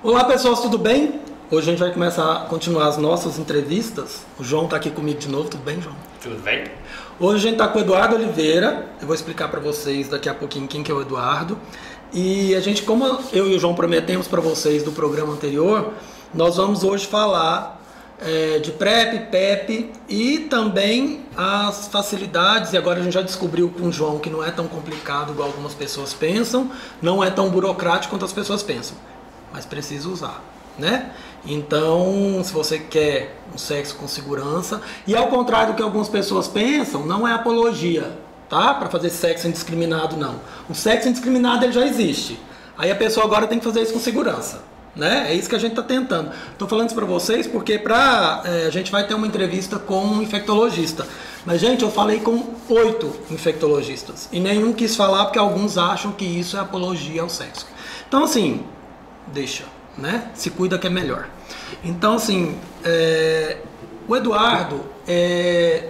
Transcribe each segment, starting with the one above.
Olá pessoal, tudo bem? Hoje a gente vai começar a continuar as nossas entrevistas. O João está aqui comigo de novo, tudo bem, João? Tudo bem? Hoje a gente está com o Eduardo Oliveira. Eu vou explicar para vocês daqui a pouquinho quem que é o Eduardo. E a gente, como eu e o João prometemos para vocês do programa anterior, nós vamos hoje falar de PrEP, PEP e também as facilidades. E agora a gente já descobriu com o João que não é tão complicado igual algumas pessoas pensam, não é tão burocrático quanto as pessoas pensam, mas precisa usar, né? Então, se você quer um sexo com segurança, e ao contrário do que algumas pessoas pensam, não é apologia, tá? Para fazer sexo indiscriminado, não. O sexo indiscriminado ele já existe. Aí a pessoa agora tem que fazer isso com segurança, né? É isso que a gente está tentando. Estou falando isso para vocês porque a gente vai ter uma entrevista com um infectologista. Mas, gente, eu falei com 8 infectologistas e nenhum quis falar porque alguns acham que isso é apologia ao sexo. Então, assim, deixa, né? Se cuida que é melhor. Então, assim, o Eduardo é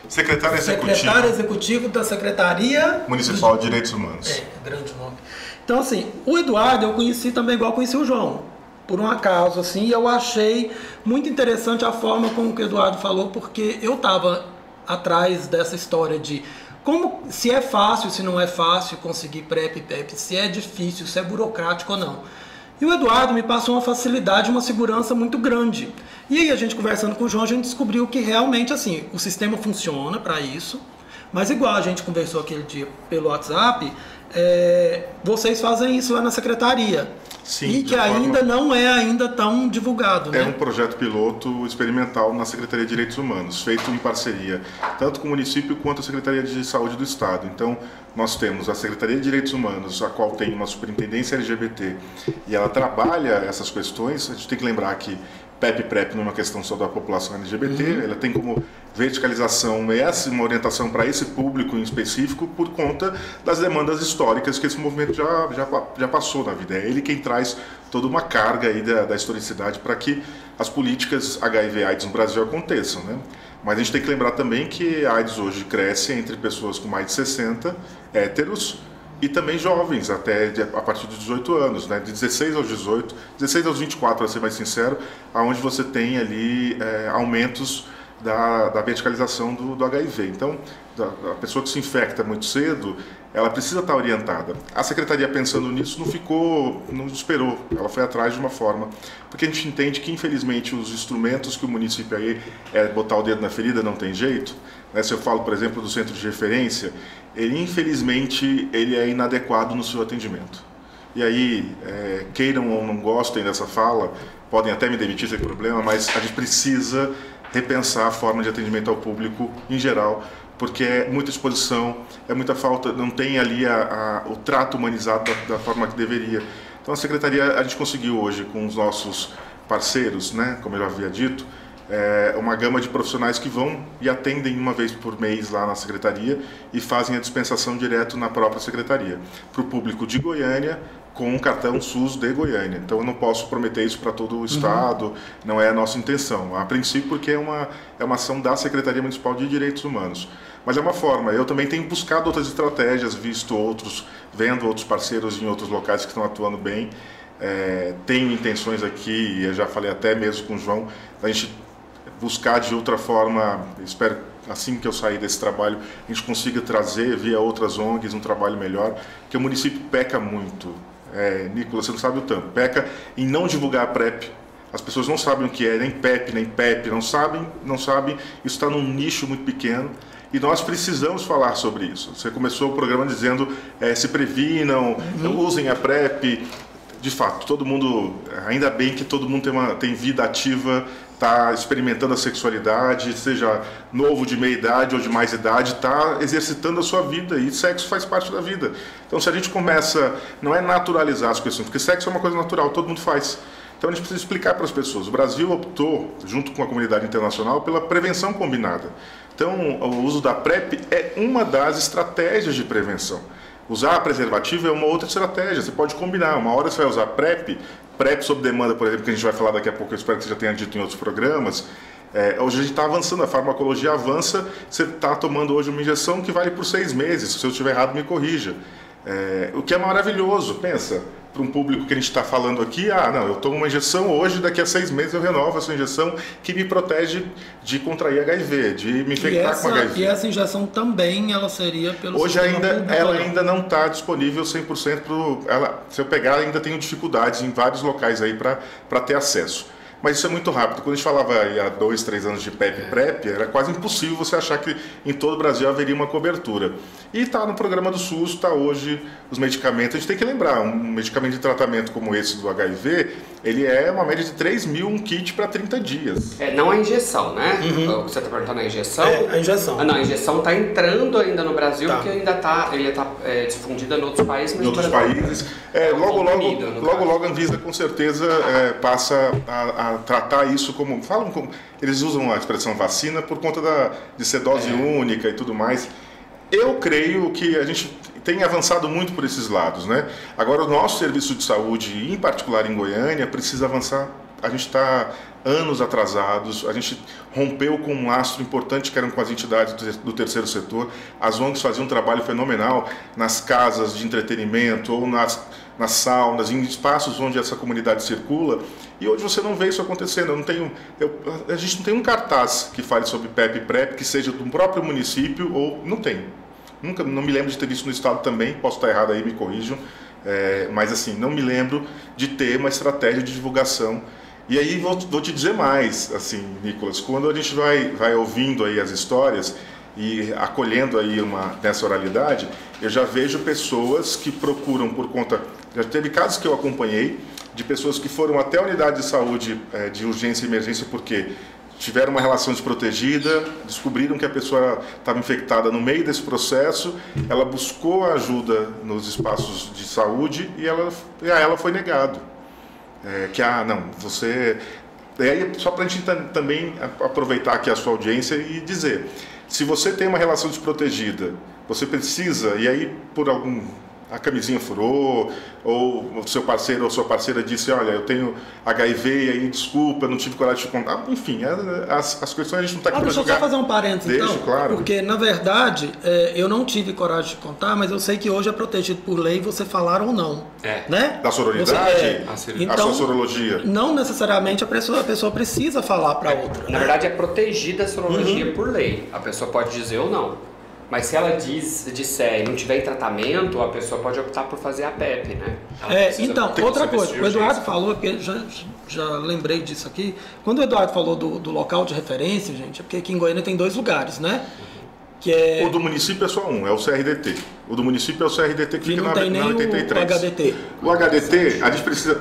secretário executivo da Secretaria Municipal de Direitos Humanos. Grande nome. Então, assim, o Eduardo eu conheci também igual conheci o João, por um acaso, assim, e eu achei muito interessante a forma como que o Eduardo falou, porque eu estava atrás dessa história de se é fácil, se não é fácil conseguir PrEP e PEP, se é difícil, se é burocrático ou não. E o Eduardo me passou uma facilidade, uma segurança muito grande. E aí a gente conversando com o João, a gente descobriu que realmente assim, o sistema funciona para isso, mas igual a gente conversou aquele dia pelo WhatsApp, vocês fazem isso lá na secretaria. Sim, e que ainda não é ainda tão divulgado, né? É um projeto piloto experimental na Secretaria de Direitos Humanos, feito em parceria tanto com o município quanto a Secretaria de Saúde do Estado. Então, nós temos a Secretaria de Direitos Humanos, a qual tem uma superintendência LGBT, e ela trabalha essas questões. A gente tem que lembrar que PEP e PrEP não é uma questão só da população LGBT, ela tem como verticalização uma orientação para esse público em específico por conta das demandas históricas que esse movimento já passou na vida. É ele quem traz toda uma carga aí da historicidade para que as políticas HIV/AIDS no Brasil aconteçam, né? Mas a gente tem que lembrar também que a AIDS hoje cresce entre pessoas com mais de 60, héteros, e também jovens, a partir de 18 anos, né? De 16 aos 18, 16 aos 24, para ser mais sincero, onde você tem ali aumentos da verticalização do HIV. Então, a pessoa que se infecta muito cedo, ela precisa estar orientada. A Secretaria, pensando nisso, não esperou, ela foi atrás de uma forma, porque a gente entende que, infelizmente, os instrumentos que o município aí botar o dedo na ferida não tem jeito, né? Se eu falo, por exemplo, do centro de referência, infelizmente, ele é inadequado no seu atendimento. E aí, queiram ou não gostem dessa fala, podem até me demitir sem problema, mas a gente precisa repensar a forma de atendimento ao público em geral, porque é muita exposição, é muita falta, não tem ali o trato humanizado da forma que deveria. Então a Secretaria, a gente conseguiu hoje com os nossos parceiros, né, como eu já havia dito, uma gama de profissionais que vão e atendem uma vez por mês lá na Secretaria e fazem a dispensação direto na própria Secretaria, para o público de Goiânia, com um cartão SUS de Goiânia. Então eu não posso prometer isso para todo o Estado, não é a nossa intenção. A princípio, porque é uma ação da Secretaria Municipal de Direitos Humanos. Mas é uma forma. Eu também tenho buscado outras estratégias, vendo outros parceiros em outros locais que estão atuando bem. Tenho intenções aqui, e eu já falei até mesmo com o João, a gente buscar de outra forma, espero assim que eu sair desse trabalho, a gente consiga trazer via outras ONGs um trabalho melhor, porque o município peca muito. Nicolas, você não sabe o tanto, peca em não divulgar a PrEP. As pessoas não sabem o que é, nem PEP, nem PEP, não sabem, isso está num nicho muito pequeno e nós precisamos falar sobre isso. Você começou o programa dizendo, se previnam, usem a PrEP. De fato, todo mundo, ainda bem que todo mundo tem vida ativa, está experimentando a sexualidade, seja novo de meia idade ou de mais idade, está exercitando a sua vida e sexo faz parte da vida. Então, se a gente começa, não é naturalizar as questões, porque sexo é uma coisa natural, todo mundo faz. Então, a gente precisa explicar para as pessoas. O Brasil optou, junto com a comunidade internacional, pela prevenção combinada. Então, o uso da PrEP é uma das estratégias de prevenção. Usar preservativo é uma outra estratégia, você pode combinar. Uma hora você vai usar PrEP sob demanda, por exemplo, que a gente vai falar daqui a pouco, eu espero que você já tenha dito em outros programas. Hoje a gente está avançando, a farmacologia avança, você está tomando hoje uma injeção que vale por 6 meses, se eu estiver errado me corrija. O que é maravilhoso, pensa, para um público que a gente está falando aqui, não, eu tomo uma injeção hoje, daqui a 6 meses eu renovo essa injeção que me protege de contrair HIV, de me infectar com HIV. E essa injeção também ela seria pelo hoje ela ainda não está disponível 100%. Se eu pegar, ainda tenho dificuldades em vários locais aí para ter acesso. Mas isso é muito rápido. Quando a gente falava aí há 2, 3 anos de PEP e PrEP, era quase impossível você achar que em todo o Brasil haveria uma cobertura. E está no programa do SUS, está hoje os medicamentos. A gente tem que lembrar, um medicamento de tratamento como esse do HIV, ele é uma média de 3 mil um kit para 30 dias. Não a injeção, né? O que você está perguntando é a injeção? A injeção. Não, a injeção está entrando ainda no Brasil, porque ainda está difundida em outros países. Mas em outros países. Logo a Anvisa com certeza passa a tratar isso como... Eles usam a expressão vacina por conta de ser dose única e tudo mais. Eu creio que a gente tem avançado muito por esses lados, né? Agora, o nosso serviço de saúde, em particular em Goiânia, precisa avançar. A gente está anos atrasados, a gente rompeu com um lastro importante que eram com as entidades do terceiro setor. As ONGs faziam um trabalho fenomenal nas casas de entretenimento ou nas saunas, em espaços onde essa comunidade circula, e hoje você não vê isso acontecendo. A gente não tem um cartaz que fale sobre PEP e PrEP, que seja do próprio município, ou não tem. Não me lembro de ter visto no estado também, posso estar errado aí, me corrijam, mas assim, não me lembro de ter uma estratégia de divulgação. E aí vou te dizer mais, assim, Nicolas, quando a gente vai ouvindo aí as histórias e acolhendo aí nessa oralidade, eu já vejo pessoas que procuram por conta... Já teve casos que eu acompanhei de pessoas que foram até a unidade de saúde de urgência e emergência porque tiveram uma relação desprotegida, descobriram que a pessoa estava infectada no meio desse processo, ela buscou ajuda nos espaços de saúde e a ela foi negado. Só para a gente também aproveitar aqui a sua audiência e dizer, se você tem uma relação desprotegida, você precisa, e aí a camisinha furou, ou o seu parceiro ou sua parceira disse, olha, eu tenho HIV, e aí desculpa, não tive coragem de te contar. Enfim, as questões a gente não está aqui para julgar. Deixa eu só fazer um parênteses, então. Claro. Porque, na verdade, eu não tive coragem de contar, mas eu sei que hoje é protegido por lei você falar ou não. Né? Da sororidade, então, a sua sorologia. Não necessariamente a pessoa precisa falar para outra. Na verdade, é protegida a sorologia por lei. A pessoa pode dizer ou não. Mas se ela disser e não tiver em tratamento, a pessoa pode optar por fazer a PEP, né? Então, outra coisa, o Eduardo falou, porque já lembrei disso aqui, quando o Eduardo falou do local de referência, gente, é porque aqui em Goiânia tem 2 lugares, né? O do município é só um, é o CRDT. O do município é o CRDT que fica na 83. O HDT. O HDT, a gente precisa...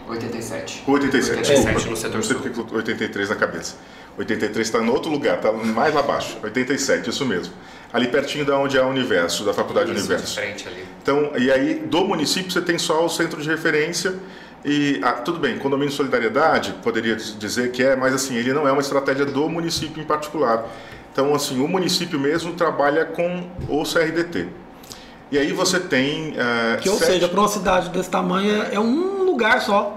87. 87, no setor sul. 83 na cabeça. 83 está em outro lugar, está mais lá abaixo. 87, isso mesmo. Ali pertinho da onde é o Universo, da Faculdade Universo. De frente ali. Então, e aí do município você tem só o centro de referência e, tudo bem, condomínio de solidariedade, poderia dizer que mas assim, ele não é uma estratégia do município em particular. Então, assim, o município mesmo trabalha com o CRDT. E aí você tem... ou seja, para uma cidade desse tamanho é um lugar só.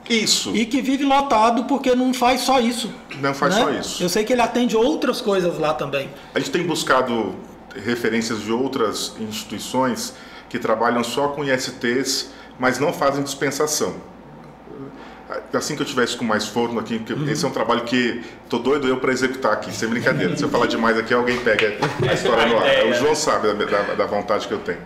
Isso. E que vive lotado porque não faz só isso. Não faz só isso. Eu sei que ele atende outras coisas lá também. A gente tem buscado referências de outras instituições que trabalham só com ISTs, mas não fazem dispensação. Assim que eu tivesse com mais forno aqui, porque esse é um trabalho que tô doido eu para executar aqui, sem brincadeira. Se eu falar demais aqui, alguém pega a história no ar. O João sabe da vontade que eu tenho.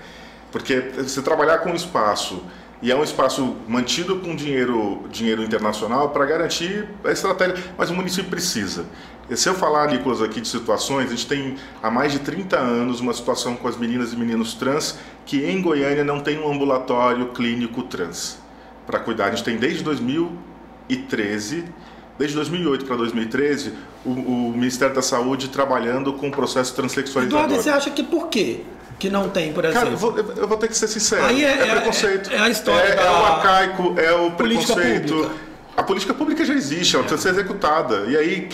Porque você trabalhar com um espaço, e é um espaço mantido com dinheiro internacional para garantir a estratégia, mas o município precisa. E se eu falar, Nicolas, aqui de situações, a gente tem há mais de 30 anos uma situação com as meninas e meninos trans que em Goiânia não tem um ambulatório clínico trans para cuidar. A gente tem desde 2013, desde 2008 para 2013, o Ministério da Saúde trabalhando com o processo transexualizador. Eduardo, você acha que por quê? Que não tem, por exemplo. Cara, eu vou ter que ser sincero. Aí é preconceito. É a história é o arcaico, é o política preconceito. Pública. A política pública já existe, ela precisa ser executada. E aí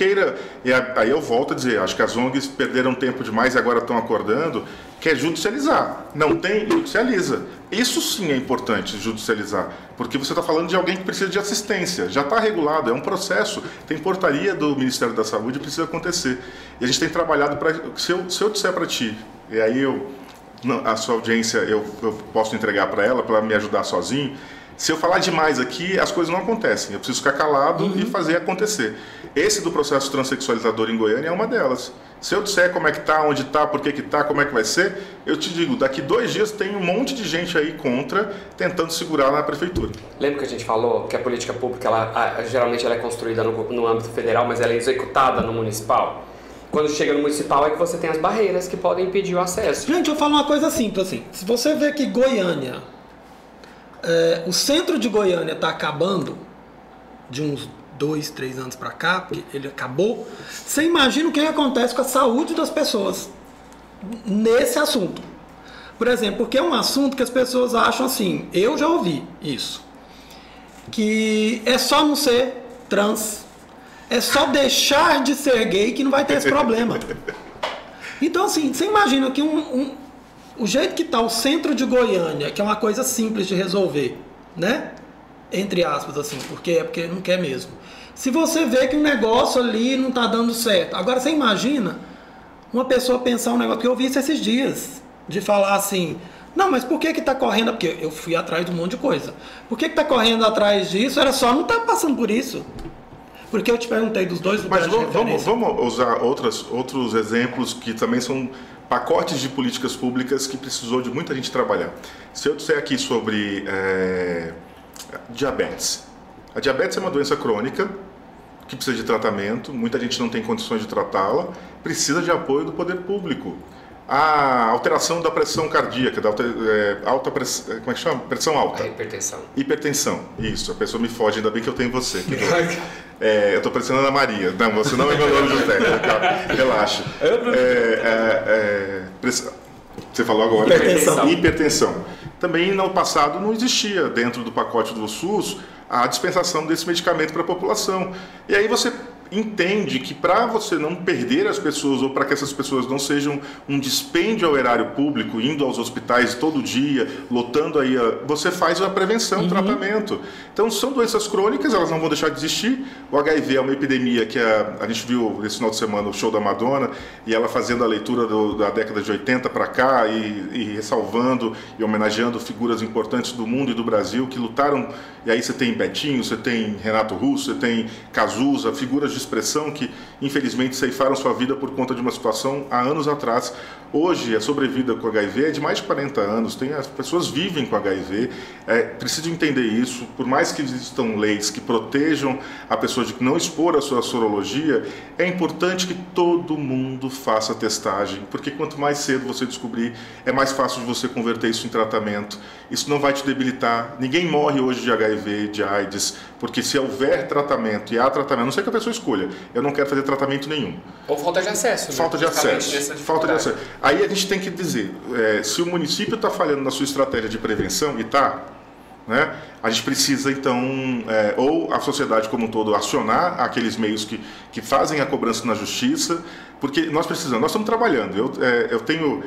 aí eu volto a dizer, acho que as ONGs perderam tempo demais e agora estão acordando, que é judicializar. Não tem, judicializa. Isso sim é importante, judicializar, porque você está falando de alguém que precisa de assistência. Já está regulado, é um processo. Tem portaria do Ministério da Saúde, precisa acontecer. E a gente tem trabalhado para... Se eu disser para ti, e aí eu a sua audiência eu posso entregar para ela, para me ajudar sozinho. Se eu falar demais aqui, as coisas não acontecem. Eu preciso ficar calado e fazer acontecer. Esse do processo transexualizador em Goiânia é uma delas. Se eu disser como é que tá, onde tá, por que que tá, como é que vai ser, eu te digo, daqui 2 dias tem um monte de gente aí contra, tentando segurar na prefeitura. Lembra que a gente falou que a política pública, geralmente ela é construída no âmbito federal, mas ela é executada no municipal? Quando chega no municipal é que você tem as barreiras que podem impedir o acesso. Gente, eu falo uma coisa simples assim. Se você vê que Goiânia, o centro de Goiânia está acabando, de uns 2, 3 anos para cá, porque ele acabou, você imagina o que acontece com a saúde das pessoas nesse assunto. Por exemplo, porque é um assunto que as pessoas acham assim, eu já ouvi isso, que é só não ser trans, é só deixar de ser gay que não vai ter esse problema. Então assim, você imagina que o jeito que está o centro de Goiânia, que é uma coisa simples de resolver, né? Entre aspas, assim, porque não quer mesmo. Se você vê que o negócio ali não está dando certo. Agora você imagina uma pessoa pensar um negócio, que eu vi isso esses dias, de falar assim, não, mas por que está correndo? Porque eu fui atrás de um monte de coisa. Por que está correndo atrás disso? Era só não estar passando por isso. Porque eu te perguntei dos 2 lugares de referência. Vamos usar outros exemplos que também são pacotes de políticas públicas que precisou de muita gente trabalhar. Se eu disser aqui sobre diabetes. A diabetes é uma doença crônica que precisa de tratamento, muita gente não tem condições de tratá-la, precisa de apoio do poder público. A alteração da pressão cardíaca, da alta pressão, como é que chama? Pressão alta. Hipertensão. Hipertensão, isso. A pessoa me foge, ainda bem que eu tenho você. Eu estou parecendo Ana Maria. Não, você não é meu nome de técnico, relaxa. Você falou agora. Hipertensão. Também no passado não existia dentro do pacote do SUS a dispensação desse medicamento para a população. E aí você entende que para você não perder as pessoas ou para que essas pessoas não sejam um dispêndio ao erário público, indo aos hospitais todo dia, lotando aí, você faz a prevenção, o tratamento. Então são doenças crônicas, elas não vão deixar de existir. O HIV é uma epidemia que a gente viu nesse final de semana o show da Madonna, e ela fazendo a leitura da década de 80 para cá e ressalvando e homenageando figuras importantes do mundo e do Brasil que lutaram. E aí você tem Betinho, você tem Renato Russo, você tem Cazuza, figuras de expressão que infelizmente ceifaram sua vida por conta de uma situação há anos atrás. Hoje a sobrevida com HIV é de mais de 40 anos, as pessoas vivem com HIV, preciso entender isso. Por mais que existam leis que protejam a pessoa de não expor a sua sorologia, é importante que todo mundo faça testagem, porque quanto mais cedo você descobrir, é mais fácil de você converter isso em tratamento. Isso não vai te debilitar. Ninguém morre hoje de HIV, de AIDS, porque se houver tratamento, e há tratamento, a não sei que a pessoa escolha, eu não quero fazer tratamento nenhum. Ou falta de acesso. Falta de acesso. Falta de acesso. Aí a gente tem que dizer, se o município está falhando na sua estratégia de prevenção, e está, né, a gente precisa então, ou a sociedade como um todo, acionar aqueles meios que fazem a cobrança na justiça, porque nós estamos trabalhando. Eu tenho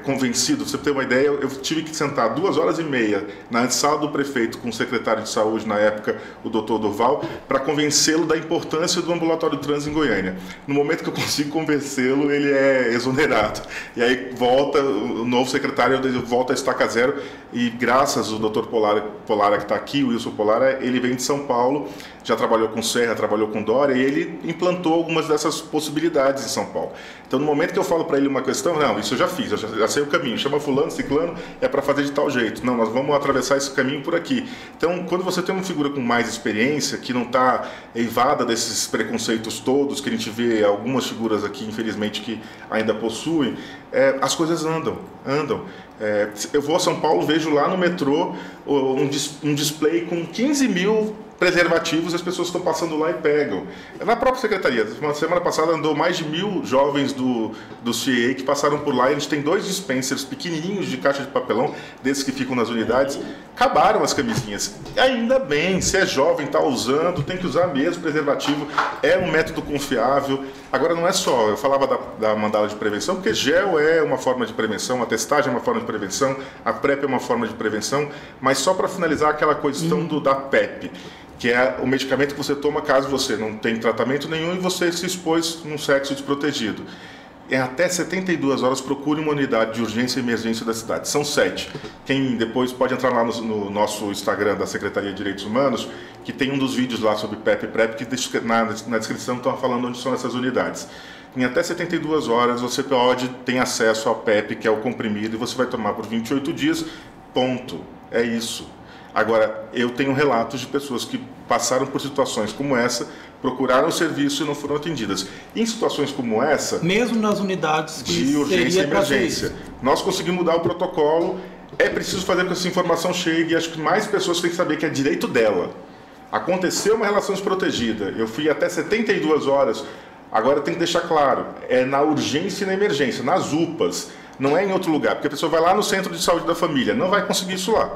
convencido, pra você ter uma ideia, eu tive que sentar 2h30 na antessala do prefeito com o secretário de saúde, na época, o doutor Durval, para convencê-lo da importância do ambulatório trans em Goiânia. No momento que eu consigo convencê-lo, ele é exonerado. E aí volta, o novo secretário volta a estaca zero, e graças ao doutor Polara que está aqui, o Wilson Polara, ele vem de São Paulo, já trabalhou com Serra, trabalhou com Dória, e ele implantou algumas dessas possibilidades em São Paulo. Então, no momento que eu falo para ele uma questão, não, isso eu já fiz, eu já sei o caminho, chama fulano, ciclano, é para fazer de tal jeito. Não, nós vamos atravessar esse caminho por aqui. Então, quando você tem uma figura com mais experiência, que não está eivada desses preconceitos todos, que a gente vê algumas figuras aqui, infelizmente, que ainda possuem, as coisas andam. Eu vou a São Paulo, vejo lá no metrô um display com 15 mil preservativos, as pessoas estão passando lá e pegam. Na própria secretaria, na semana passada andou mais de 1.000 jovens do CIE que passaram por lá, e a gente tem 2 dispensers pequenininhos de caixa de papelão, desses que ficam nas unidades. Acabaram as camisinhas. Ainda bem, se é jovem, está usando, tem que usar mesmo preservativo, é um método confiável. Agora não é só, eu falava da mandala de prevenção, porque gel é uma forma de prevenção, a testagem é uma forma de prevenção, a PrEP é uma forma de prevenção, mas só para finalizar aquela questão da PEP, que é o medicamento que você toma caso você não tenha tratamento nenhum e você se expôs num sexo desprotegido. em até 72 horas, procure uma unidade de urgência e emergência da cidade. São 7. Quem depois pode entrar lá no nosso Instagram da Secretaria de Direitos Humanos, que tem um dos vídeos lá sobre PEP e PrEP, que na descrição estão falando onde são essas unidades. Em até 72 horas você ter acesso ao PEP, que é o comprimido, e você vai tomar por 28 dias, ponto. É isso. Agora, eu tenho relatos de pessoas que passaram por situações como essa, procuraram o serviço e não foram atendidas. Em situações como essa... Mesmo nas unidades de urgência e emergência. Nós conseguimos mudar o protocolo, é preciso fazer com que essa informação chegue, e acho que mais pessoas têm que saber que é direito dela. Aconteceu uma relação desprotegida, eu fui até 72 horas, agora tem que deixar claro, é na urgência e na emergência, nas UPAs, não é em outro lugar, porque a pessoa vai lá no centro de saúde da família, não vai conseguir isso lá.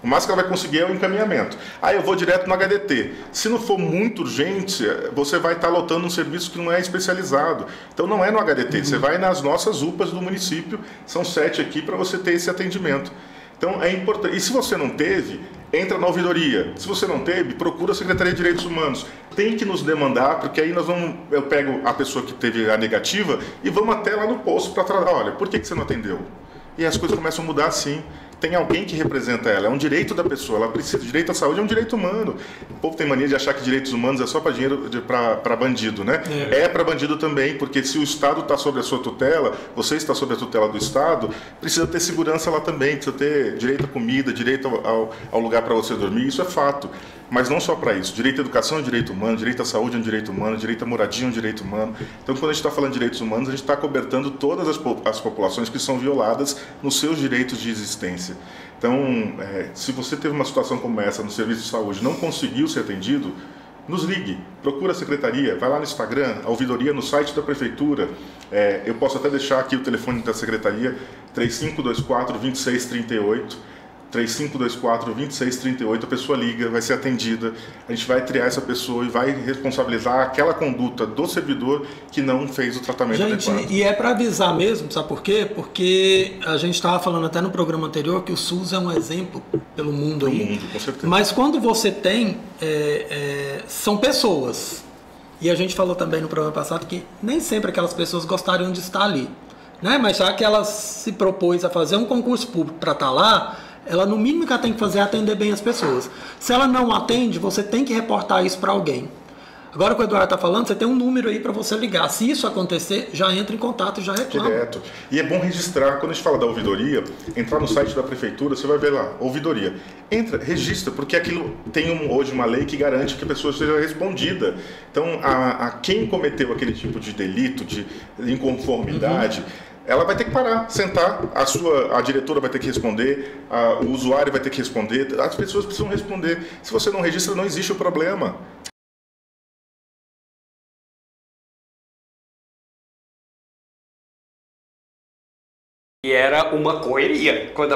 O máximo que ela vai conseguir é o encaminhamento. Aí eu vou direto no HDT. Se não for muito urgente, você vai estar lotando um serviço que não é especializado. Então não é no HDT, você vai nas nossas UPAs do município, são 7 aqui para você ter esse atendimento. Então é importante. E se você não teve, entra na ouvidoria. Se você não teve, procura a Secretaria de Direitos Humanos. Tem que nos demandar, porque aí eu pego a pessoa que teve a negativa e vamos até lá no posto para tratar. Olha, por que você não atendeu? E as coisas começam a mudar assim. Tem alguém que representa ela, é um direito da pessoa, ela precisa. Direito à saúde é um direito humano. O povo tem mania de achar que direitos humanos é só para dinheiro, para bandido, né? É para bandido também, porque se o Estado está sob a sua tutela, você está sob a tutela do Estado, precisa ter segurança lá também, precisa ter direito à comida, direito ao lugar para você dormir, isso é fato. Mas não só para isso. Direito à educação é um direito humano, direito à saúde é um direito humano, direito à moradia é um direito humano. Então, quando a gente está falando de direitos humanos, a gente está cobertando todas as populações que são violadas nos seus direitos de existência. Então, se você teve uma situação como essa no serviço de saúde, não conseguiu ser atendido, nos ligue, procura a secretaria, vai lá no Instagram, a ouvidoria no site da prefeitura. Eu posso até deixar aqui o telefone da secretaria, 3524-2638. 3524-2638, a pessoa liga, vai ser atendida, a gente vai triar essa pessoa e vai responsabilizar aquela conduta do servidor que não fez o tratamento adequado. E é para avisar mesmo, sabe por quê? Porque a gente estava falando até no programa anterior que o SUS é um exemplo pelo mundo aí. Mundo, com certeza. Mas quando você tem, são pessoas, e a gente falou também no programa passado que nem sempre aquelas pessoas gostariam de estar ali, né? Mas já que ela se propôs a fazer um concurso público para estar lá, ela no mínimo que ela tem que fazer é atender bem as pessoas. Se ela não atende, você tem que reportar isso para alguém. Agora que o Eduardo está falando, você tem um número aí para você ligar. Se isso acontecer, já entra em contato e já reclama. Direto. E é bom registrar, quando a gente fala da ouvidoria, entrar no site da prefeitura, você vai ver lá, ouvidoria. Entra, registra, porque aquilo tem hoje uma lei que garante que a pessoa seja respondida. Então, a quem cometeu aquele tipo de delito, de inconformidade, ela vai ter que parar, sentar, a diretora vai ter que responder, o usuário vai ter que responder, as pessoas precisam responder. Se você não registra, não existe o problema. E era uma correria quando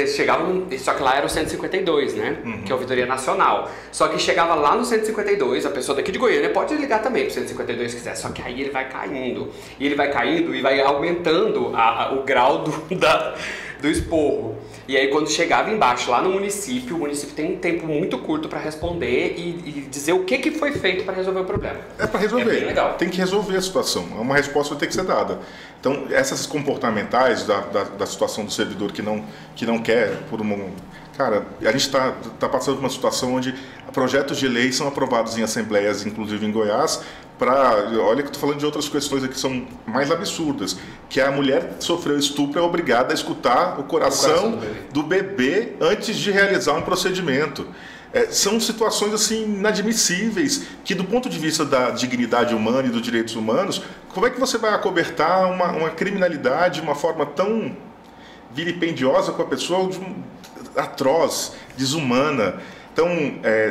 chegava, só que lá era o 152, né? Que é a ouvidoria nacional. Só que chegava lá no 152, a pessoa daqui de Goiânia pode ligar também pro 152 se quiser, só que aí ele vai caindo. E ele vai caindo e vai aumentando o grau do esporro. E aí quando chegava embaixo, lá no município, o município tem um tempo muito curto para responder e dizer o que foi feito para resolver o problema. É para resolver. É bem legal. Tem que resolver a situação. Uma resposta vai ter que ser dada. Então, essas comportamentais da situação do servidor que não quer, por um... Cara, a gente está passando por uma situação onde projetos de lei são aprovados em assembleias, inclusive em Goiás, olha que eu estou falando de outras questões aqui que são mais absurdas, que a mulher que sofreu estupro é obrigada a escutar o coração do bebê antes de realizar um procedimento. São situações assim inadmissíveis, que do ponto de vista da dignidade humana e dos direitos humanos, como é que você vai acobertar uma criminalidade de uma forma tão vilipendiosa com a pessoa, atroz, desumana? Então,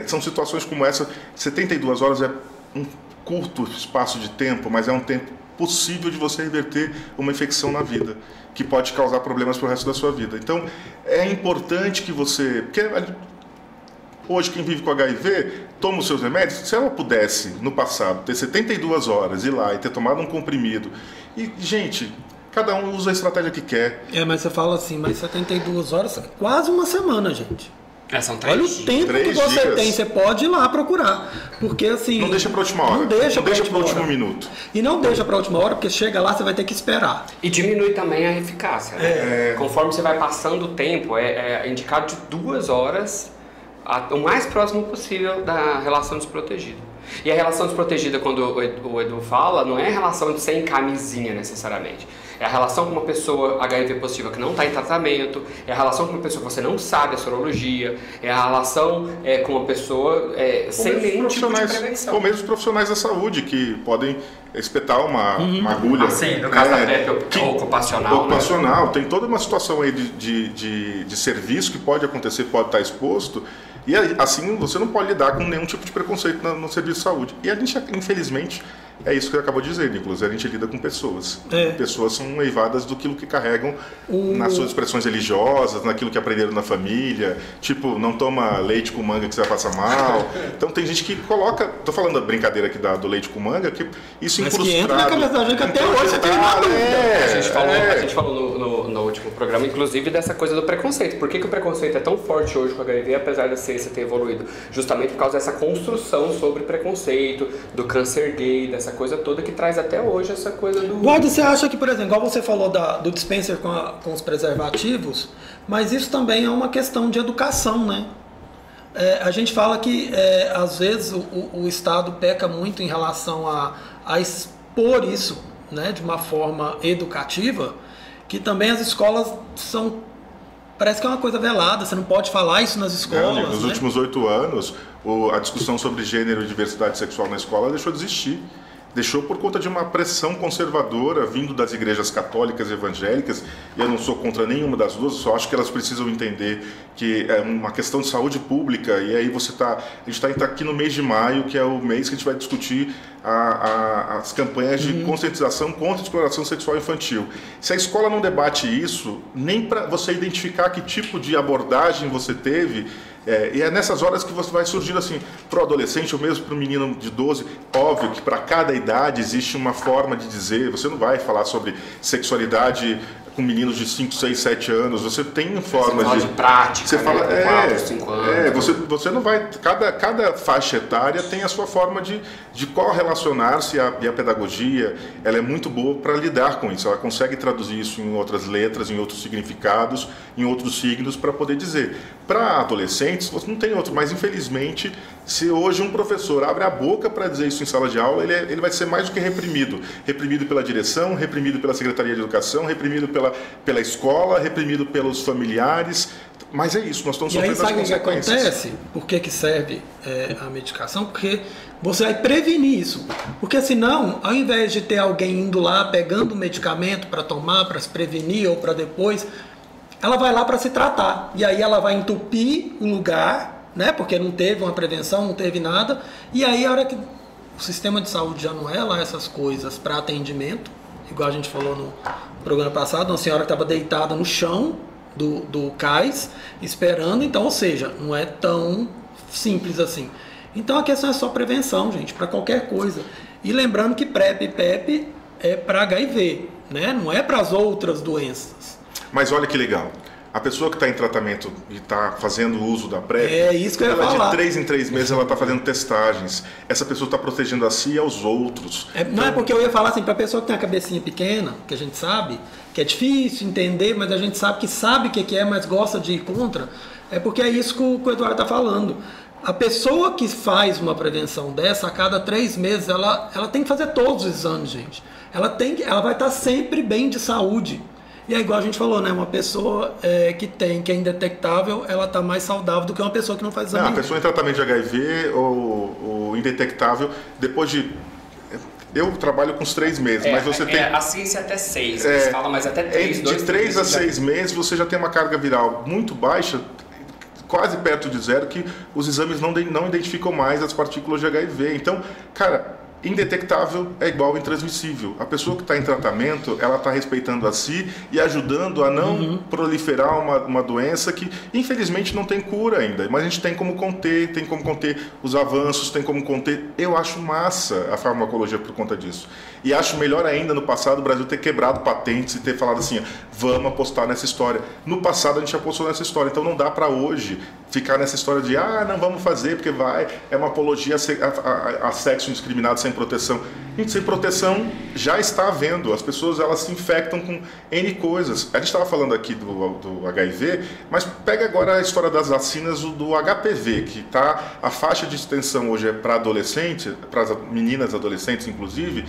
são situações como essa. 72 horas é um curto espaço de tempo, mas é um tempo possível de você reverter uma infecção na vida, que pode causar problemas para o resto da sua vida. Então, é importante que você... Porque hoje, quem vive com HIV, toma os seus remédios. Se ela pudesse, no passado, ter 72 horas, ir lá e ter tomado um comprimido... E, gente... Cada um usa a estratégia que quer. Mas você fala assim, mas 72 horas é quase uma semana, gente. São 3 Olha o dias. tempo que você dias. tem, você pode ir lá procurar. Porque assim. Não deixa para última hora. Não deixa para o último hora. minuto. E não deixa para última hora, porque chega lá, você vai ter que esperar. E diminui também a eficácia. Né? Conforme você vai passando o tempo, é indicado de 2 horas, o mais próximo possível da relação desprotegida. E a relação desprotegida, quando o Edu fala, não é a relação de sem camisinha necessariamente. É a relação com uma pessoa HIV positiva que não está em tratamento, é a relação com uma pessoa que você não sabe a sorologia, é a relação com uma pessoa sem nenhum tipo de prevenção. Ou mesmo os profissionais da saúde que podem espetar uma agulha. Assim, no caso da PrEP ocupacional. Ocupacional, né? Tem toda uma situação aí de serviço que pode acontecer, pode estar exposto. E assim você não pode lidar com nenhum tipo de preconceito no serviço de saúde. E a gente, infelizmente, é isso que você acabou de dizer, Nicolas, a gente lida com pessoas. Pessoas são eivadas do que carregam nas suas expressões religiosas, naquilo que aprenderam na família, tipo, não toma leite com manga que você vai passar mal. Então tem gente que coloca, tô falando da brincadeira aqui do leite com manga, que isso incrustado. Mas que entra na cabeça da gente que até hoje você tem uma A gente falou no último programa, inclusive, dessa coisa do preconceito. Por que o preconceito é tão forte hoje com o HIV, apesar da ciência ter evoluído? Justamente por causa dessa construção sobre preconceito, do câncer gay, dessa coisa toda que traz até hoje essa coisa do... Eduardo, você acha que, por exemplo, igual você falou do dispenser com os preservativos, mas isso também é uma questão de educação, né? A gente fala que, às vezes, o Estado peca muito em relação a expor isso, né, de uma forma educativa, que também as escolas são... Parece que é uma coisa velada, você não pode falar isso nas escolas. Nos últimos 8 anos, a discussão sobre gênero e diversidade sexual na escola deixou de existir. Deixou por conta de uma pressão conservadora vindo das igrejas católicas e evangélicas, e eu não sou contra nenhuma das duas, só acho que elas precisam entender que é uma questão de saúde pública, e aí a gente está aqui no mês de maio, que é o mês que a gente vai discutir as campanhas de conscientização contra a exploração sexual infantil. Se a escola não debate isso, nem para você identificar que tipo de abordagem você teve, e é nessas horas que você vai surgir assim, para o adolescente ou mesmo para o menino de 12, óbvio que para cada idade existe uma forma de dizer, você não vai falar sobre sexualidade com meninos de 5, 6, 7 anos, você tem formas de prática, você fala, com 4, 5 anos. Você não vai, cada faixa etária tem a sua forma de correlacionar-se, e a pedagogia, ela é muito boa para lidar com isso, ela consegue traduzir isso em outras letras, em outros significados, em outros signos para poder dizer. Para adolescentes, você não tem outro, mas infelizmente, se hoje um professor abre a boca para dizer isso em sala de aula, ele vai ser mais do que reprimido. Reprimido pela direção, reprimido pela Secretaria de Educação, reprimido pela escola, reprimido pelos familiares. Mas é isso, nós estamos sofrendo as consequências. E aí sabe o que acontece? Por que serve a medicação? Porque você vai prevenir isso. Porque senão, ao invés de ter alguém indo lá pegando o medicamento para tomar, para se prevenir ou para depois, ela vai lá para se tratar. E aí ela vai entupir o lugar, né? Porque não teve uma prevenção, não teve nada. E aí a hora que o sistema de saúde já não é lá essas coisas para atendimento, igual a gente falou no programa passado, uma senhora que estava deitada no chão do cais, esperando, então, ou seja, não é tão simples assim. Então a questão é só prevenção, gente, para qualquer coisa. E lembrando que PrEP e PEP é para HIV, né? Não é para as outras doenças. Mas olha que legal. A pessoa que está em tratamento e está fazendo uso da PrEP, isso que eu ia falar. De 3 em 3 meses ela está fazendo testagens. Essa pessoa está protegendo a si e aos outros. Não é porque eu ia falar assim, para a pessoa que tem a cabecinha pequena, que a gente sabe, que é difícil entender, mas a gente sabe o que é, mas gosta de ir contra, é porque é isso que o Eduardo está falando. A pessoa que faz uma prevenção dessa, a cada 3 meses, ela tem que fazer todos os exames, gente. Ela vai estar sempre bem de saúde. E é igual a gente falou, né? Uma pessoa que é indetectável, ela está mais saudável do que uma pessoa que não faz exame. A pessoa em tratamento de HIV ou indetectável, depois de... Eu trabalho com os 3 meses, mas você tem... A ciência até 6, eles falam, mas até 3. De 3 a 6 meses, você já tem uma carga viral muito baixa, quase perto de zero, que os exames não identificam mais as partículas de HIV. Então, cara, indetectável é igual intransmissível. A pessoa que está em tratamento, ela está respeitando a si e ajudando a não proliferar uma doença que, infelizmente, não tem cura ainda. Mas a gente tem como conter os avanços, tem como conter. Eu acho massa a farmacologia por conta disso. E acho melhor ainda no passado o Brasil ter quebrado patentes e ter falado assim, vamos apostar nessa história. No passado a gente apostou nessa história, então não dá para hoje ficar nessa história de não vamos fazer porque é uma apologia a sexo indiscriminado sem proteção. Gente, sem proteção já está havendo, as pessoas elas se infectam com N coisas. A gente estava falando aqui do HIV, mas pega agora a história das vacinas do HPV, que a faixa de extensão hoje é para adolescente, para as meninas adolescentes inclusive,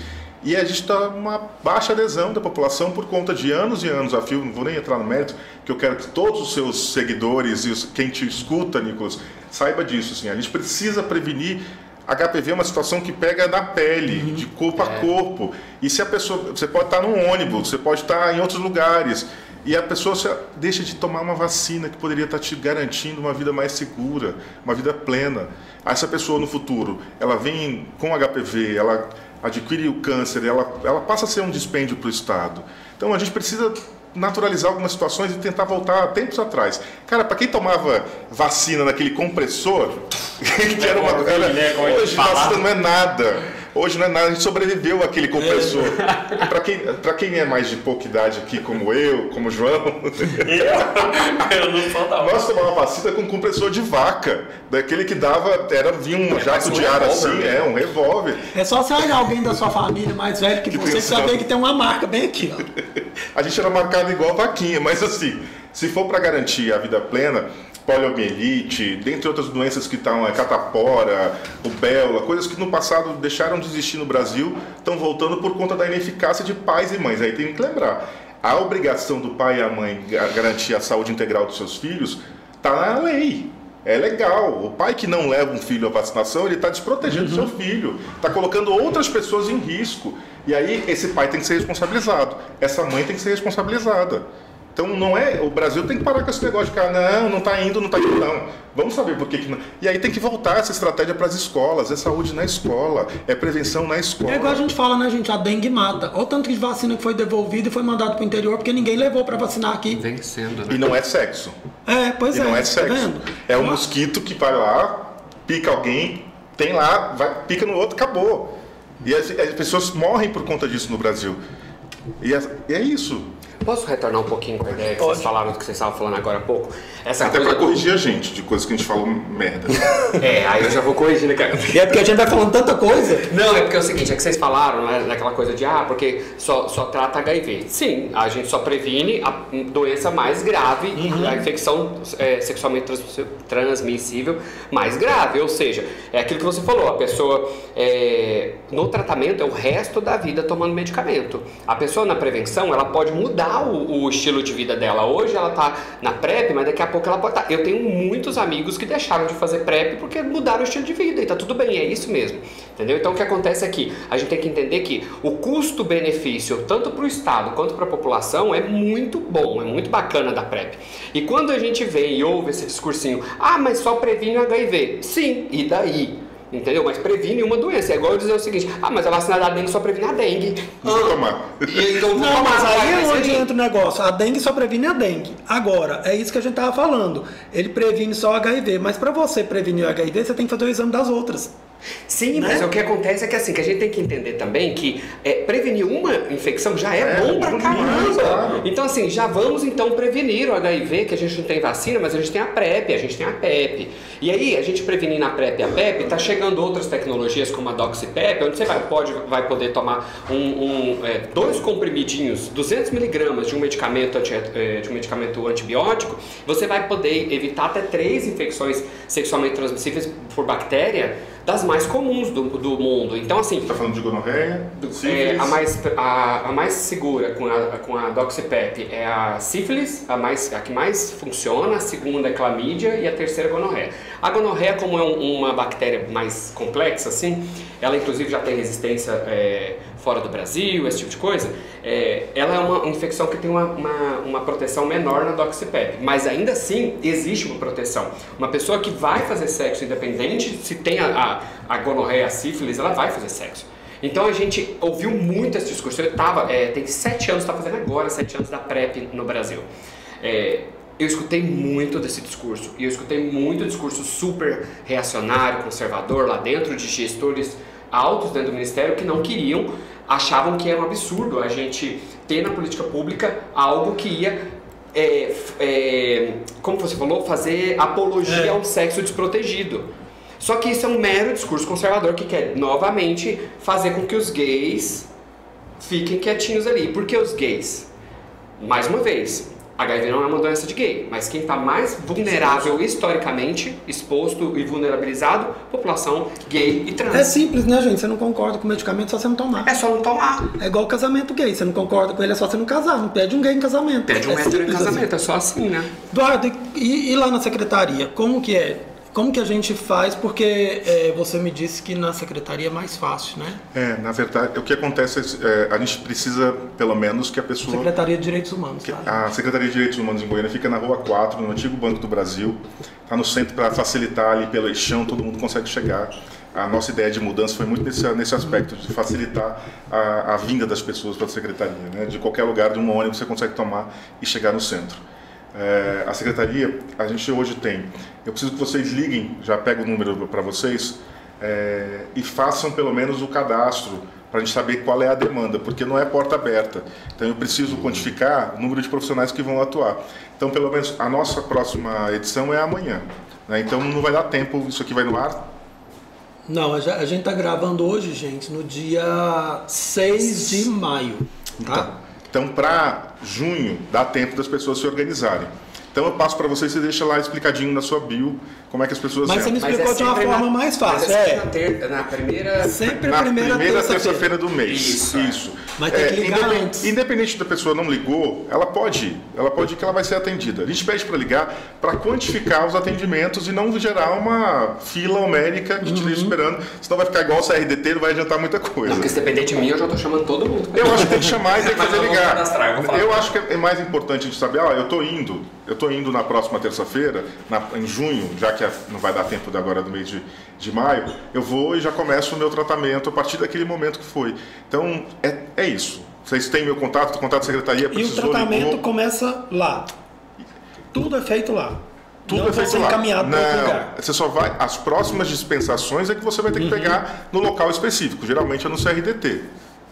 e a gente está uma baixa adesão da população por conta de anos e anos a fio. Não vou nem entrar no mérito, que eu quero que todos os seus seguidores e quem te escuta, Nicolas, saiba disso. Assim, a gente precisa prevenir. HPV é uma situação que pega na pele, de corpo a corpo. E se a pessoa, você pode estar num ônibus, você pode estar em outros lugares, e a pessoa deixa de tomar uma vacina que poderia estar te garantindo uma vida mais segura, uma vida plena. Essa pessoa no futuro, ela vem com HPV, ela adquire o câncer, ela passa a ser um dispêndio para o Estado. Então a gente precisa naturalizar algumas situações e tentar voltar tempos atrás. Cara, para quem tomava vacina naquele compressor, que era hoje vacina não é nada. Hoje não é nada, a gente sobreviveu àquele compressor. Para quem é mais de pouca idade aqui, como eu, como o João, eu não sou da nós tomávamos vacina com compressor de vaca, daquele que vinha um jato de ar assim, um revólver. É só você olhar alguém da sua família mais velho que você saber que tem uma marca bem aqui, ó. A gente era marcado igual vaquinha, mas assim, se for para garantir a vida plena, poliomielite, dentre outras doenças que estão, catapora, rubéola, coisas que no passado deixaram de existir no Brasil, estão voltando por conta da ineficácia de pais e mães. Aí tem que lembrar, a obrigação do pai e a mãe garantir a saúde integral dos seus filhos está na lei. É legal. O pai que não leva um filho à vacinação, ele está desprotegendo o seu filho, está colocando outras pessoas em risco. E aí esse pai tem que ser responsabilizado, essa mãe tem que ser responsabilizada. Então o Brasil tem que parar com esse negócio de cara, não está indo, não. Vamos saber por que não. E aí tem que voltar essa estratégia para as escolas, é saúde na escola, é prevenção na escola. É igual a gente fala, né, gente, a dengue mata. Olha o tanto de vacina que foi devolvida e foi mandado para o interior porque ninguém levou para vacinar aqui. Vencendo, né? E não é sexo. Pois não é sexo. Tá vendo? É um mosquito que vai lá, pica alguém, tem lá, pica no outro, acabou. E as pessoas morrem por conta disso no Brasil. E é isso. Posso retornar um pouquinho com a ideia que vocês falaram do que vocês estavam falando agora há pouco? Até para corrigir a gente de coisas que a gente falou merda. Aí eu já vou corrigir, né, cara? E é porque a gente vai falando tanta coisa. Não, é porque é o seguinte, é que vocês falaram, né, daquela coisa de, porque só trata HIV. Sim, a gente só previne a doença mais grave, a infecção sexualmente transmissível mais grave. Ou seja, é aquilo que você falou, a pessoa no tratamento é o resto da vida tomando medicamento. A pessoa na prevenção, ela pode mudar o estilo de vida dela. Hoje ela tá na PrEP, mas daqui a pouco ela pode estar. Eu tenho muitos amigos que deixaram de fazer PrEP porque mudaram o estilo de vida e tá tudo bem, é isso mesmo. Entendeu? Então o que acontece é que a gente tem que entender que o custo-benefício, tanto para o Estado quanto para a população, é muito bom, é muito bacana da PrEP. E quando a gente vem e ouve esse discursinho, mas só previne o HIV. Sim, e daí? Entendeu? Mas previne uma doença. É igual eu dizer o seguinte, mas a vacina da dengue só previne a dengue. Não vou tomar. Não, mas aí é onde entra o negócio. A dengue só previne a dengue. Agora, é isso que a gente tava falando. Ele previne só o HIV. Mas para você prevenir o HIV, você tem que fazer o exame das outras. Sim, né? Mas o que acontece é que assim, que a gente tem que entender também que prevenir uma infecção já é bom pra caramba. Claro. Então assim, já vamos então prevenir o HIV, que a gente não tem vacina, mas a gente tem a PrEP, a gente tem a PEP. E aí, a gente prevenir na PrEP e a PEP, tá chegando outras tecnologias como a DoxyPEP, onde você vai poder tomar 2 comprimidinhos, 200 miligramas de um medicamento antibiótico, você vai poder evitar até 3 infecções sexualmente transmissíveis por bactéria das mais comuns do mundo. Então, assim... Você está falando de gonorreia? A mais segura com a DoxyPEP é a sífilis, a que mais funciona, a segunda é clamídia e a terceira é gonorreia. A gonorreia, como é uma bactéria mais complexa, assim, ela inclusive já tem resistência fora do Brasil, esse tipo de coisa, ela é uma infecção que tem uma proteção menor na DoxyPEP, mas ainda assim existe uma proteção. Uma pessoa que vai fazer sexo independente, se tem a gonorreia, a sífilis, ela vai fazer sexo. Então a gente ouviu muito esse discurso. Eu tem 7 anos, está fazendo agora 7 anos da PrEP no Brasil. Eu escutei muito desse discurso, e eu escutei muito discurso super reacionário, conservador, lá dentro, de gestores altos dentro do Ministério que não queriam, achavam que era um absurdo a gente ter na política pública algo que ia, como você falou, fazer apologia ao sexo desprotegido. Só que isso é um mero discurso conservador que quer, novamente, fazer com que os gays fiquem quietinhos ali. Por que os gays? Mais uma vez, HIV não é uma doença de gay, mas quem está mais vulnerável historicamente, exposto e vulnerabilizado, população gay e trans. É simples, né, gente? Você não concorda com o medicamento, é só você não tomar. É só não tomar. É igual casamento gay, você não concorda com ele, é só você não casar. Não pede um gay em casamento. Pede um hétero em casamento, assim. É só assim, né? Eduardo, e lá na secretaria, como que é? Como que a gente faz? Porque você me disse que na secretaria é mais fácil, né? Na verdade, o que acontece a gente precisa, pelo menos, que a pessoa... Secretaria de Direitos Humanos, tá? A Secretaria de Direitos Humanos em Goiânia fica na Rua 4, no antigo Banco do Brasil. Está no centro para facilitar ali pelo eixão, todo mundo consegue chegar. A nossa ideia de mudança foi muito nesse aspecto, de facilitar a vinda das pessoas para a secretaria, né? De qualquer lugar, de um ônibus, você consegue tomar e chegar no centro. A secretaria, a gente hoje tem, eu preciso que vocês liguem, já pego o número para vocês, e façam pelo menos o cadastro, para a gente saber qual é a demanda, porque não é porta aberta. Então eu preciso quantificar o número de profissionais que vão atuar. Então pelo menos a nossa próxima edição é amanhã, né? Então não vai dar tempo, isso aqui vai no ar? Não, a gente está gravando hoje, gente, no dia 6 de maio, tá? Então, para junho, dá tempo das pessoas se organizarem. Então, eu passo para vocês, você deixa lá explicadinho na sua bio como é que as pessoas Mas entram. você me explicou de uma forma mais fácil. Na primeira... Sempre na primeira terça-feira do mês. Isso. Mas tem que ligar antes. Independente da pessoa não ligou, ela pode ir. Ela pode ir que ela vai ser atendida. A gente pede para ligar para quantificar os atendimentos e não gerar uma fila homérica de te esperando. Senão vai ficar igual o CRDT, não vai adiantar muita coisa. Não, porque se depender de mim, eu já estou chamando todo mundo. Eu acho que tem que chamar e tem que fazer ligar. Eu acho que é mais importante a gente saber, eu estou indo na próxima terça-feira, em junho, já que não vai dar tempo agora do mês de maio, eu vou e já começo o meu tratamento a partir daquele momento que foi. Então, é isso. Vocês têm meu contato, contato da secretaria, precisou, e o tratamento ligou. Começa lá. Tudo é feito lá. Tudo não é feito lá. Encaminhado para outro lugar. Você só vai. As próximas dispensações é que você vai ter que pegar no local específico, geralmente é no CRDT.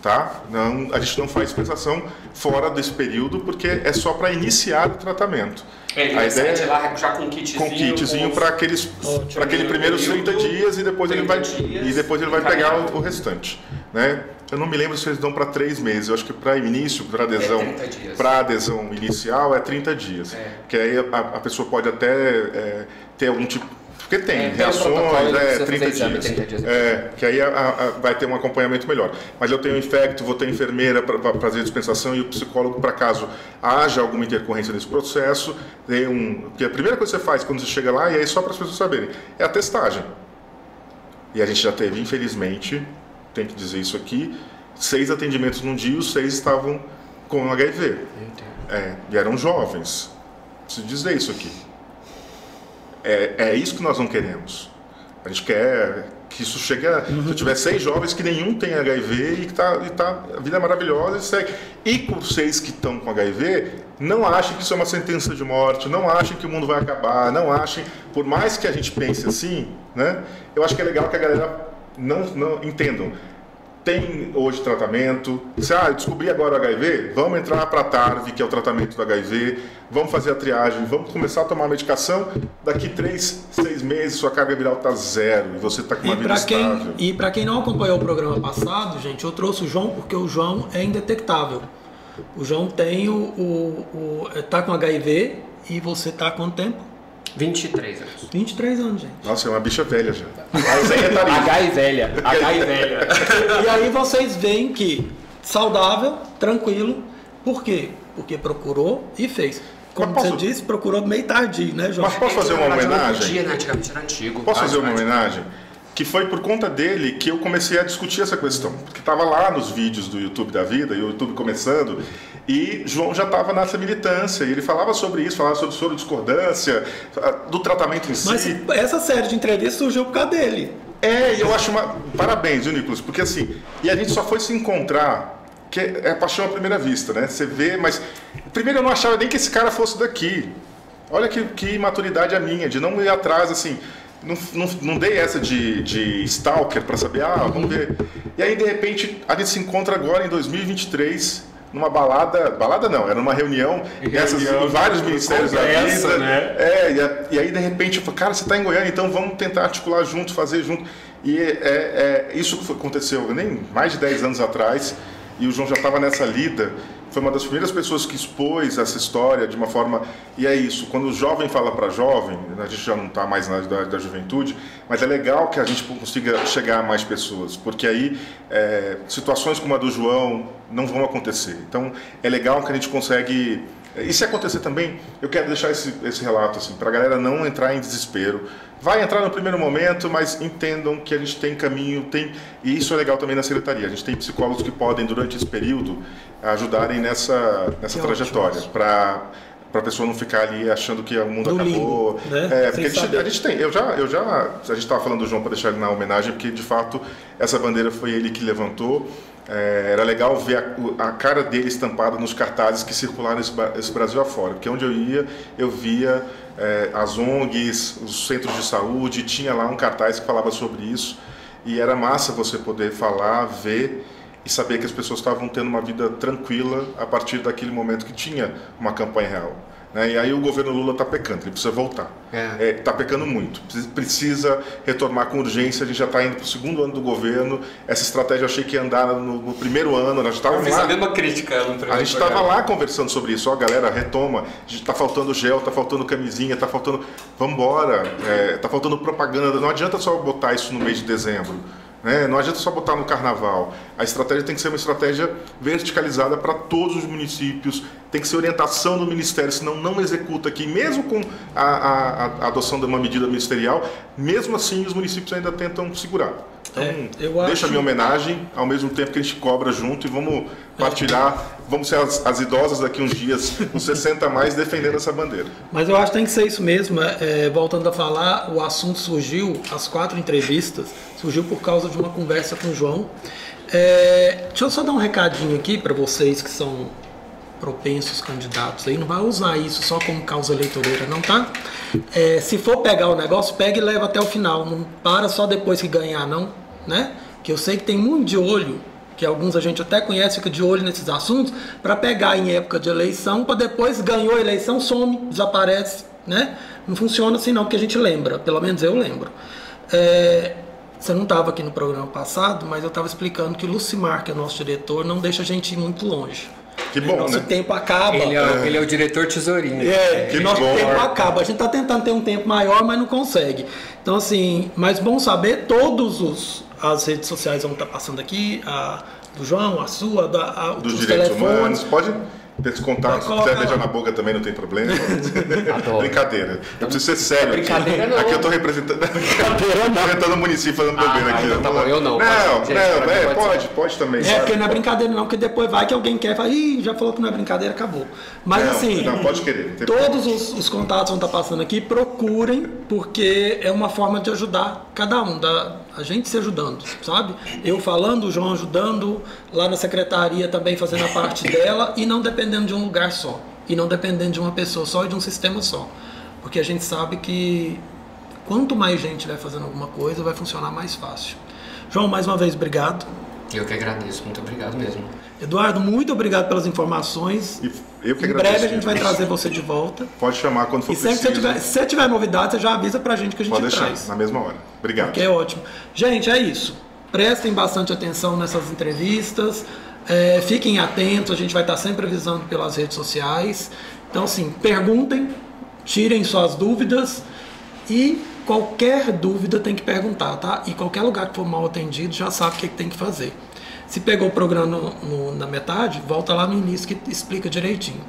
Tá? Não, a gente não faz dispensação fora desse período porque é só para iniciar o tratamento. A ideia é lá já com kitzinho para aquele primeiros 30 dias e depois ele vai pegar o restante, né? Eu não me lembro se eles dão para 3 meses. Eu acho que para início, para adesão inicial é 30 dias. Que aí a pessoa pode até ter algum tipo. Porque tem reações, 30 dias. Que aí vai ter um acompanhamento melhor. Mas eu tenho infecto, vou ter enfermeira para fazer dispensação e o psicólogo para caso haja alguma intercorrência nesse processo. Porque a primeira coisa que você faz quando você chega lá, e aí só para as pessoas saberem, é a testagem. E a gente já teve, infelizmente, tem que dizer isso aqui, 6 atendimentos num dia e os 6 estavam com HIV. E eram jovens. Preciso dizer isso aqui. É isso que nós não queremos. A gente quer que isso chegue a... Se eu tiver 6 jovens que nenhum tem HIV e que a vida é maravilhosa e segue. E com 6 que estão com HIV, não achem que isso é uma sentença de morte, não achem que o mundo vai acabar, não achem... Por mais que a gente pense assim, né? Eu acho que é legal que a galera não entendam. Tem hoje tratamento. Eu descobri agora o HIV, vamos entrar para a TARV, que é o tratamento do HIV, vamos fazer a triagem, vamos começar a tomar a medicação, daqui 3, 6 meses sua carga viral está 0 e você está com uma vida estável. E para quem não acompanhou o programa passado, gente, eu trouxe o João porque o João é indetectável. O João tem tá com HIV e você está há quanto tempo? 23 anos. 23 anos, gente. Nossa, é uma bicha velha já. H e velha. E aí vocês veem que saudável, tranquilo. Por quê? Porque procurou e fez. Como você disse, procurou meio tardio, né, João? Mas posso fazer uma homenagem? Antigamente era antigo. Posso fazer uma homenagem? Que foi por conta dele que eu comecei a discutir essa questão. Porque estava lá nos vídeos do YouTube da vida, e o YouTube começando, e João já estava nessa militância, e ele falava sobre isso, falava sobre discordância, do tratamento em si. Mas essa série de entrevistas surgiu por causa dele. E eu acho parabéns, viu, Nicolas? Porque assim, e a gente só foi se encontrar, que é paixão à primeira vista, né? Você vê, mas primeiro eu não achava nem que esse cara fosse daqui. Olha que maturidade a minha, de não ir atrás, assim, não dei essa de stalker para saber, vamos ver. E aí, de repente, a gente se encontra agora em 2023, numa balada não, era uma reunião em vários ministérios da vida, né? E aí de repente eu falei, cara, você está em Goiânia, então vamos tentar articular junto, fazer junto. E isso aconteceu nem mais de 10 anos atrás, e o João já estava nessa lida. Foi uma das primeiras pessoas que expôs essa história de uma forma... E é isso, quando o jovem fala para jovem, a gente já não está mais na idade da juventude, mas é legal que a gente consiga chegar a mais pessoas, porque aí situações como a do João não vão acontecer. Então é legal que a gente consegue... E se acontecer também, eu quero deixar esse relato assim, para a galera não entrar em desespero. Vai entrar no primeiro momento, mas entendam que a gente tem caminho, e isso é legal também na secretaria. A gente tem psicólogos que podem, durante esse período, ajudarem nessa trajetória, para a pessoa não ficar ali achando que o mundo acabou. Limbo, né? Porque a gente tem, a gente estava falando do João para deixar ele na homenagem, porque de fato essa bandeira foi ele que levantou. Era legal ver a cara dele estampada nos cartazes que circularam esse Brasil afora, porque onde eu ia, eu via as ONGs, os centros de saúde, tinha lá um cartaz que falava sobre isso, e era massa você poder falar, ver e saber que as pessoas estavam tendo uma vida tranquila a partir daquele momento que tinha uma campanha real. E aí o governo Lula está pecando, ele precisa voltar. Está pecando muito, precisa retomar com urgência. A gente já está indo para o segundo ano do governo. Essa estratégia eu achei que ia andar no primeiro ano. Eu fiz a mesma crítica no primeiro. A gente estava lá conversando sobre isso. Galera, retoma. Está faltando gel, está faltando camisinha, está faltando... Vamos embora. Está faltando propaganda. Não adianta só botar isso no mês de dezembro. Não adianta só botar no carnaval. A estratégia tem que ser uma estratégia verticalizada para todos os municípios, tem que ser orientação do Ministério, senão não executa aqui, mesmo com a adoção de uma medida ministerial, mesmo assim os municípios ainda tentam segurar. Então, deixa a minha homenagem, ao mesmo tempo que a gente cobra junto, e vamos partilhar, vamos ser as idosas daqui uns dias, uns 60 a mais, defendendo essa bandeira. Mas eu acho que tem que ser isso mesmo. Voltando a falar, o assunto surgiu, as 4 entrevistas, surgiu por causa de uma conversa com o João. Deixa eu só dar um recadinho aqui para vocês que são propensos candidatos aí, não vai usar isso só como causa eleitoreira, não, tá? Se for pegar o negócio, pega e leva até o final, não para só depois que ganhar, não, né? Que eu sei que tem muito de olho, que alguns a gente até conhece, fica de olho nesses assuntos, para pegar em época de eleição, para depois ganhou a eleição, some, desaparece, né? Não funciona assim não, porque a gente lembra, pelo menos eu lembro. Você não estava aqui no programa passado, mas eu estava explicando que o Lucimar, que é o nosso diretor, não deixa a gente ir muito longe. Que bom, nosso né? tempo acaba. Ele é o diretor tesourinho. Que nosso tempo acaba. A gente está tentando ter um tempo maior, mas não consegue. Então, assim, mas bom saber, as redes sociais vão estar passando aqui, a do João, a sua, dos os direitos telefones. humanos. Pode ter esse contato, se quiser beijar na boca também não tem problema. Brincadeira. Eu preciso ser sério. Brincadeira aqui. não. Aqui eu estou representando o município, fazendo bobeira aqui. Então tá bom, eu não. Pode também. Porque não é brincadeira não, porque depois vai que alguém quer e fala, já falou que não é brincadeira, acabou. Mas não, pode querer. Todos os contatos vão estar passando aqui, procurem, porque é uma forma de ajudar cada um, a gente se ajudando, sabe? Eu falando, o João ajudando, lá na secretaria também fazendo a parte dela, e não dependendo de um lugar só, e não dependendo de uma pessoa só e de um sistema só. Porque a gente sabe que quanto mais gente vai fazendo alguma coisa, vai funcionar mais fácil. João, mais uma vez, obrigado. Eu que agradeço, muito obrigado mesmo. Eduardo, muito obrigado pelas informações. Eu que agradeço. Em breve a gente vai trazer você de volta. Pode chamar quando for preciso. Se você tiver novidade, você já avisa pra gente que a gente traz. Pode deixar, na mesma hora. Obrigado. Que é ótimo. Gente, é isso. Prestem bastante atenção nessas entrevistas. Fiquem atentos, a gente vai estar sempre avisando pelas redes sociais. Então, assim, perguntem, tirem suas dúvidas e qualquer dúvida tem que perguntar, tá? E qualquer lugar que for mal atendido já sabe o que tem que fazer. Se pegou o programa na metade, volta lá no início que explica direitinho.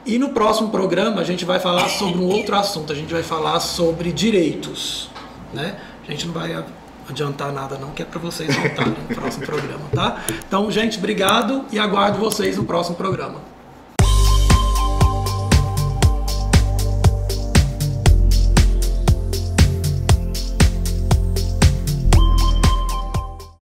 E no próximo programa a gente vai falar sobre um outro assunto, a gente vai falar sobre direitos, né? A gente não vai adiantar nada não, que é para vocês voltarem no próximo programa, tá? Então, gente, obrigado e aguardo vocês no próximo programa.